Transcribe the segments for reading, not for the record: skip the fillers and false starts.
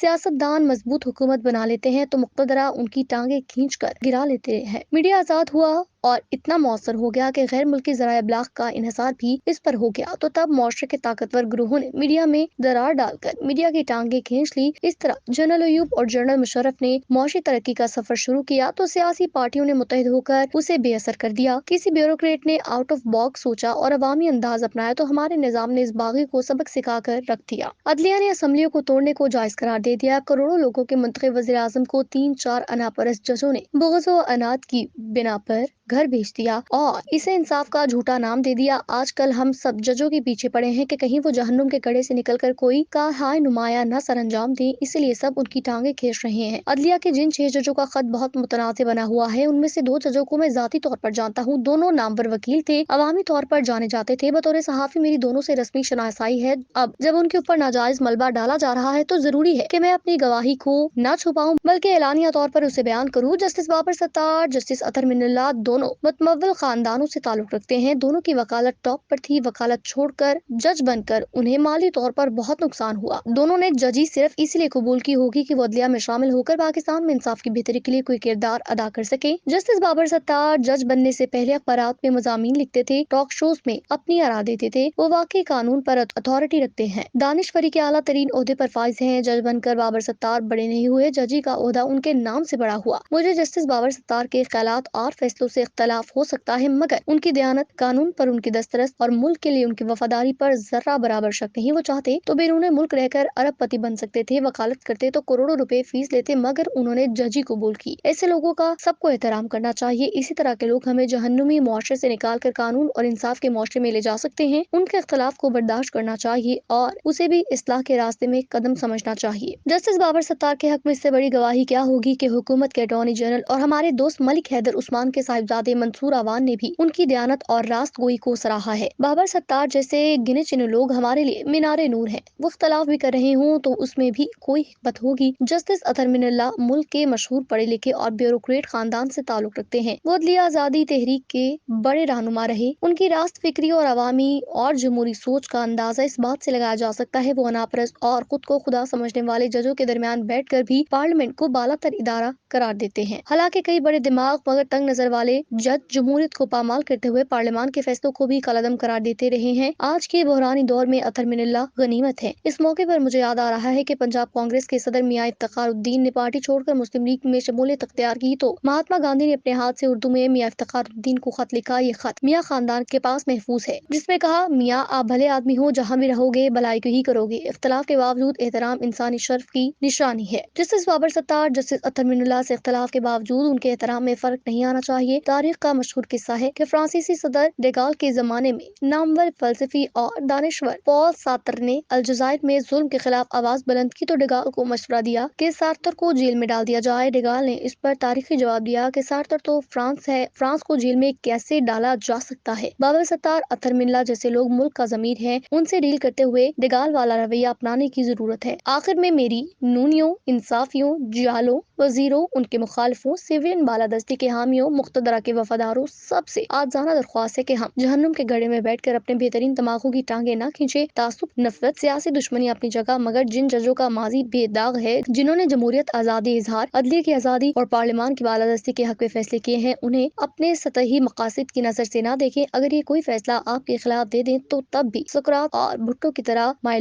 सियासतदान मजबूत हुकूमत बना लेते हैं तो मुक़्तदरा उनकी टांगे खींच कर गिरा लेते हैं। मीडिया आजाद हुआ और इतना मौसर हो गया कि गैर मुल्की ज़राए इब्लाग का इन्हिसार भी इस पर हो गया, तो तब मुआशरे के ताकतवर ग्रोहों ने मीडिया में दरार डालकर मीडिया की टांगे खींच ली। इस तरह जनरल अयूब और जनरल मुशर्रफ ने मुआशी तरक्की का सफर शुरू किया तो सियासी पार्टियों ने मुत्तहिद होकर उसे बेअसर कर दिया। किसी ब्यूरोक्रेट ने आउट ऑफ बॉक्स सोचा और अवामी अंदाज अपनाया तो हमारे निजाम ने इस बागी को सबक सिखा कर रख दिया। अदलिया ने असम्बलियों को तोड़ने को जायज करार दे दिया। करोड़ों लोगों के मुंतखब वज़ीर आज़म को 3-4 अनापरस्त जजों ने बुग़्ज़ व अनात की बिना पर घर भेज दिया और इसे इंसाफ का झूठा नाम दे दिया। आजकल हम सब जजों के पीछे पड़े हैं कि कहीं वो जहन्नुम के कड़े से निकलकर कोई हाय नुमाया न सर अंजाम दे, इसलिए सब उनकी टांगे खींच रहे हैं। अदलिया के जिन 6 जजों का खत बहुत मुतनाज़ बना हुआ है, उनमें से 2 जजों को मैं जाती तौर पर जानता हूँ। दोनों नामवर वकील थे, अवामी तौर पर जाने जाते थे। बतौर सहाफ़ी मेरी दोनों से रस्मी शनासाई है। अब जब उनके ऊपर नाजायज मलबा डाला जा रहा है तो जरूरी है कि मैं अपनी गवाही को न छुपाऊं बल्कि एलानिया तौर पर उसे बयान करूं। जस्टिस बाबर सत्तार, जस्टिस अतर मिन्नल्लाह दोनों मुतमव्विल खानदानों से ताल्लुक रखते हैं। दोनों की वकालत टॉप पर थी। वकालत छोड़कर जज बनकर उन्हें माली तौर पर बहुत नुकसान हुआ। दोनों ने जजी सिर्फ इसलिए कबूल की होगी कि वो अदलिया में शामिल होकर पाकिस्तान में इंसाफ की बेहतरी के लिए कोई किरदार अदा कर सके। जस्टिस बाबर सत्तार जज बनने से पहले अखबारात में मज़ामीन लिखते थे, टॉक शोज में अपनी आरा देते थे। वो वाकई कानून पर अथॉरिटी रखते हैं, दानिश्वरी के आला तरीन ओहदे पर फाइज हैं। जज बनकर बाबर सत्तार बड़े नहीं हुए, जजी का ओहदा उनके नाम से बड़ा हुआ। मुझे जस्टिस बाबर सत्तार के ख्यालात और फैसलों से इख्तलाफ हो सकता है, मगर उनकी दयानत, कानून पर उनकी दस्तरस और मुल्क के लिए उनकी वफादारी पर जर्रा बराबर शक नहीं। वो चाहते तो बैरून मुल्क रहकर अरबपति बन सकते थे, वकालत करते तो करोड़ों रुपए फीस लेते, मगर उन्होंने जजी कबूल की। ऐसे लोगों का सबको एहतराम करना चाहिए। इसी तरह के लोग हमें जहन्नुमी मुआशरे से निकाल कर कानून और इंसाफ के मुआशरे में ले जा सकते हैं। उनके इख्तलाफ को बर्दाश्त करना चाहिए और उसे भी इस्लाह के रास्ते में कदम समझना चाहिए। जस्टिस बाबर सत्तार के हक में इससे बड़ी गवाही क्या होगी कि हुकूमत के अटॉर्नी जनरल और हमारे दोस्त मलिक हैदर उस्मान के साहिबजादे मंसूर अवान ने भी उनकी दयानत और रास्त गोई को सराहा है। बाबर सत्तार जैसे गिने चुने लोग हमारे लिए मीनारे नूर हैं। वो इख्तलाफ भी कर रहे हों तो उसमें भी कोई हिकमत होगी। जस्टिस अतर मिन्नल्लाह मुल्क के मशहूर पढ़े लिखे और ब्यूरोक्रेट खानदान से ताल्लुक रखते हैं। वो अदलिया आजादी तहरीक के बड़े रहनुमा रहे। उनकी रास्त फिक्री और अवामी और जमहूरी सोच का अंदाजा इस बात से लगाया जा सकता है वो अनापरस्त और खुद को खुदा समझने वाले जजों के दरमियान बैठकर भी पार्लियामेंट को बालातर इदारा करार देते हैं। हालांकि कई बड़े दिमाग मगर तंग नजर वाले जज जमहूरियत को पामाल करते हुए पार्लियामान के फैसलों को भी कलअदम करार देते रहे हैं। आज के बहरानी दौर में अतर मिन्नल्लाह गनीमत है। इस मौके पर मुझे याद आ रहा है कि पंजाब कांग्रेस के सदर मियां इफ्तिखारुद्दीन ने पार्टी छोड़कर मुस्लिम लीग में शमूलियत अख्तियार की तो महात्मा गांधी ने अपने हाथ से उर्दू में मियां इफ्तिखारुद्दीन को खत लिखा। ये खत मियां खानदान के पास महफूज है, जिसमें कहा, मियां आप भले आदमी हो, जहाँ भी रहोगे भलाई को ही करोगे। इख्तलाफ के बावजूद एहतराम इंसानी शर्फ की निशानी है। जस्टिस बाबर सत्तार जस्टिस अतर मिन्नल्लाह से इख्तलाफ के बावजूद उनके एहतराम में फर्क नहीं आना चाहिए। तारीख का मशहूर किस्सा है कि फ्रांसीसी सदर डेगाल के जमाने में नामवर फलसफी और दानिश्वर पॉल सार्तर ने अलजायर में जुल्म के खिलाफ आवाज बुलंद की तो डेगाल को मशवरा दिया कि सार्तर को जेल में डाल दिया जाए। डेगाल ने इस पर तारीखी जवाब दिया कि सार्तर तो फ्रांस है, फ्रांस को जेल में कैसे डाला जा सकता है। बाबर सत्तार, अतर मिन्नल्लाह जैसे लोग मुल्क का जमीर है, उनसे डील करते हुए डेगाल वाला रवैया अपनाने की जरूरत है। आखिर में मेरी नूनियों, इंसाफियों, जियालों, वजीरों, उनके मुखालिफों, सिविलियन बालादस्ती के हामियों, मुख्तदरा के वफादारों सबसे आजाना दरख्वास्त है कि हम जहन्नुम के गड्ढे में बैठकर अपने बेहतरीन दिमागों की टांगे न खींचे। तासुब, नफरत, सियासी दुश्मनी अपनी जगह, मगर जिन जजों का माजी बेदाग है, जिन्होंने जमहूरियत, आजादी इजहार, अदलिया की आजादी और पार्लियामान की बालादस्ती के हक में फैसले किए हैं, उन्हें अपने सतही मकासद की नजर से न देखें। अगर ये कोई फैसला आपके खिलाफ दे दें तो तब भी सुकरात और भुट्टो की तरह माय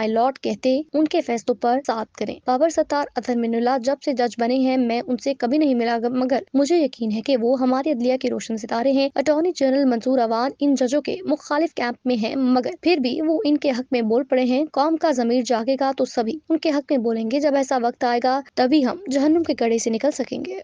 लॉर्ड कहते उनके फैसलों पर साथ करें। बाबर सत्तार, अतर मिन्नल्लाह जब से जज बने हैं मैं उनसे कभी नहीं मिला, मगर मुझे यकीन है कि वो हमारी अदलिया के रोशन सितारे हैं। अटॉर्नी जनरल मंसूर अवान इन जजों के मुखालिफ कैंप में हैं, मगर फिर भी वो इनके हक में बोल पड़े हैं। कौम का जमीर जागेगा तो सभी उनके हक में बोलेंगे। जब ऐसा वक्त आएगा तभी हम जहन्नुम के गड्ढे से निकल सकेंगे।